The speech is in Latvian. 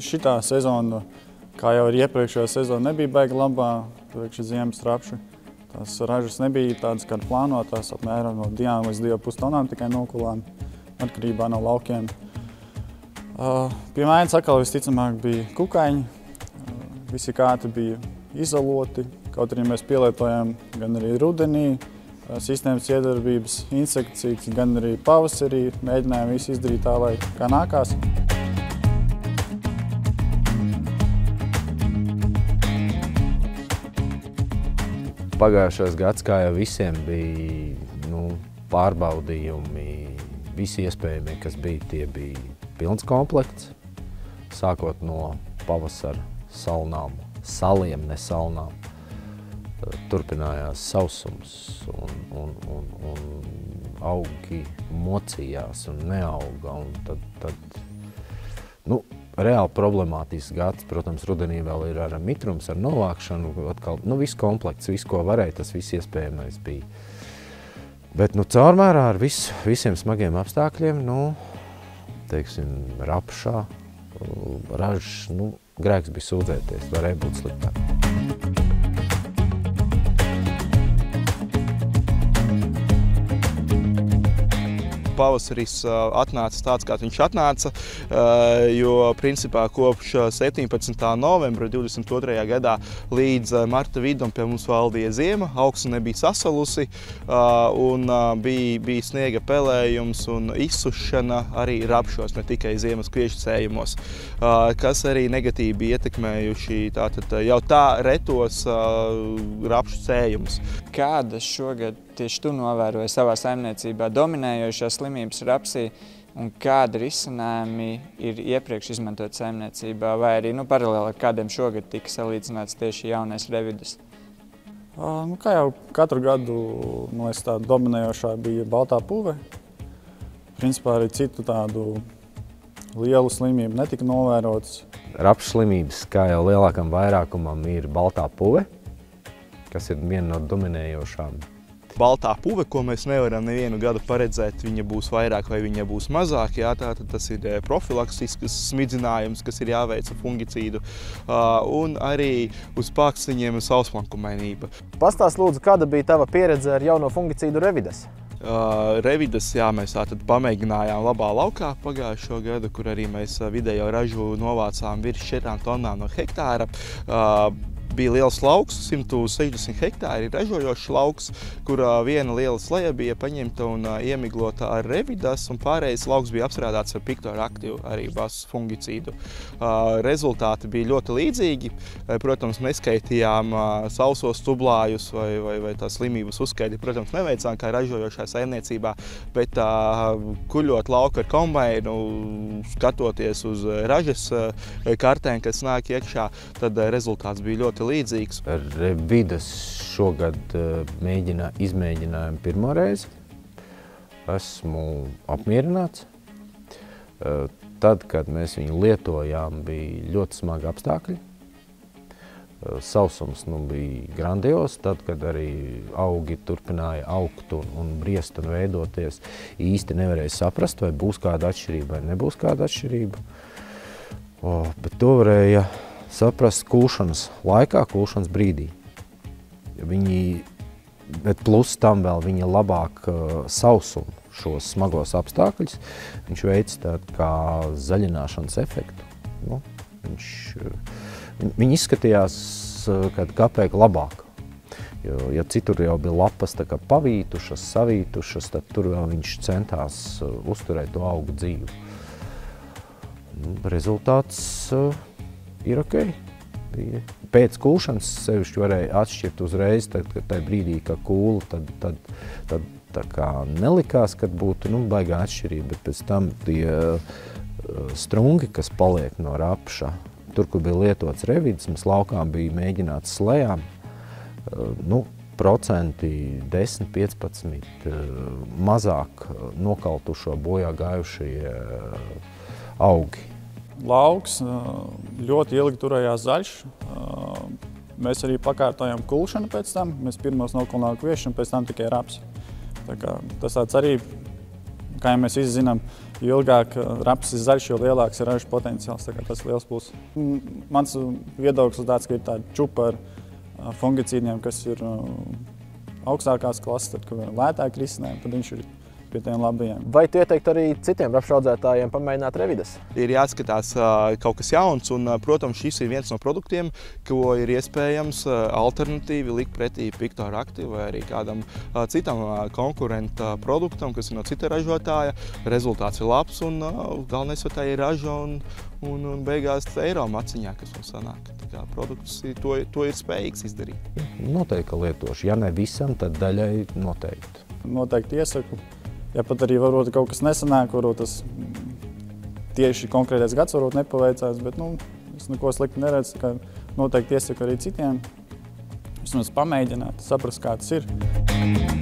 šitā sezona, kā jau ar iepriekšējo sezonu, nebija baigi labā priekš ziemas rapši. Tās ražas nebija tādas, kā plānotās, apmēram no 2 līdz 2,5 tonām tikai nokulām, atkarībā no laukiem. Pie mājas atkal visticamāk bija kukaiņi, visi kāti bija izoloti, kaut arī mēs pielietojam gan arī rudenī, sistēmas iedarbības insekticīds, gan arī pavasarī, mēģinājām visu izdarīt tā, lai kā nākās. Pagājušais gads, kā jau visiem, bija pārbaudījumi, visi iespējamie, kas bija, tie bija pilns komplekts, sākot no pavasara salnām, saliem, ne salnām. Turpinājās sausums un augi mocījās un neauga. Un tad reāli problemātisks gads, protams, rudenī vēl ir ar mitrums, ar novākšanu, atkal, viss komplekts, viss, ko varēja, tas viss iespējamais bija. Bet, caurmērā ar visiem smagiem apstākļiem, teiksim, rapšā, ražs, grēks bija sūdzēties, varēja būt sliktāk. Pavasaris atnāca tāds, kā viņš atnāca, jo principā kopš 17. novembra 22. gadā līdz marta vidum pie mums valdīja ziema, augsne nebija sasalusi un bija sniega pelējums un izsušana arī rapšos, ne tikai ziemas kviešu sējumos, kas arī negatīvi bija ietekmējuši jau tā retos rapšu sējumus. Kādas šogad tieši tu novēroji savā saimniecībā dominējošās slimības rapsī un kādi risinājumi ir iepriekš izmantot saimniecībā vai arī paralēli ar kādiem šogad tika salīdzināts tieši jaunais revidus? Kā jau katru gadu, tā dominējošā bija baltā puve. Principā arī citu tādu lielu slimību netika novērotas. Rapšu slimības, kā jau lielākam vairākumam, ir baltā puve, kas ir viena no dominējošām. Baltā puve, ko mēs nevaram nevienu gadu paredzēt, viņa būs vairāk vai viņa būs mazāk. Tātad tas ir profilaksisks smidzinājums, kas ir jāveic ar fungicīdu, un arī uz pākstiņiem sausmankumainība. Pastāst lūdzu, kāda bija tava pieredze ar jauno fungicīdu Revidas? Revidas, mēs tātad pamēģinājām labā laukā pagājušo gadu, kur arī mēs vidējo ražu novācām virs 4 tonnām no hektāra. Bija liels lauks, 160 hektāri ražojošs lauks, kur viena liela sleja bija paņemta un iemiglota ar Revidas, un pārējais lauks bija apstrādāts ar Piktoraktīvu, arī basu fungicīdu. Rezultāti bija ļoti līdzīgi. Protams, neskaitījām sausos tublājus vai tās slimības uzskaiti, protams, neveicām kā ražojošā saimniecībā, bet kuļot lauku ar kombainu, skatoties uz ražas kartēm, kas nāk iekšā, tad rezultāts bija ļoti līdzīgs. Revidas šogad izmēģinājām pirmo reizi. Esmu apmierināts. Tad, kad mēs viņu lietojām, bija ļoti smagi apstākļi. Sausums bija grandios. Tad, kad arī augi turpināja augt un briest un veidoties, īsti nevarēja saprast, vai būs kāda atšķirība vai nebūs kāda atšķirība. Bet to varēja saprast kūšanas laikā, kūšanas brīdī. Bet plus tam vēl viņa labāk sausumu šos smagos apstākļus. Viņš veic tādu kā zaļināšanas efektu. Viņi izskatījās, kad kapēk labāk. Ja citur jau bija lapas tā kā pavītušas, savītušas, tad tur vēl viņš centās uzturēt to augu dzīvu. Rezultāts ir ok. Pēc kūšanas sevišķi varēja atšķirt uzreiz, tad tajā brīdī, kā kūla, tad tā kā nelikās, kad būtu baigā atšķirība, bet pēc tam tie strungi, kas paliek no rapša, tur, kur bija lietots Revidas, mums laukām bija mēģināts slejām, procenti 10–15 mazāk nokaltušo bojā gājušie augi. Lauks ļoti ilgi turējās zaļš. Mēs arī pakārtojām kulšanu pēc tam. Mēs pirmos nokulinājām kviešu un pēc tam tikai rapsi. Tas tāds arī kā jau mēs visi zinām, jo ilgāk raps ir zaļš, jo lielāks ir ražas potenciāls. Tas ir liels pluss. Mans viedoklis tāds, ka ir tāda čupa ar fungicīdiem, kas ir augstākās klases, tad, kad lētāk risinājumi, tad viņš ir pie tiem labajiem. Vai tu ieteiktu arī citiem rapšaudzētājiem pamēģināt revides? Ir jāskatās kaut kas jauns, un, protams, šis ir viens no produktiem, ko ir iespējams alternatīvi likt pretī Pictor Active vai arī kādam citam konkurenta produktam, kas ir no cita ražotāja. Rezultāts ir labs, un galvenais, vai tā ir raža un beigās eiro maciņā, kas mums sanāk. Tā kā produkts to ir spējīgs izdarīt. Noteikti lietošu. Ja ne visam, tad daļai noteikti. Noteikti iesaku. Ja pat arī varbūt kaut kas nesanāk, varbūt tas tieši konkrētais gads varbūt nepaveicās, bet es neko slikti neredzu, ka noteikti iesaku arī citiem. Vismaz pamēģināt, saprast, kā tas ir.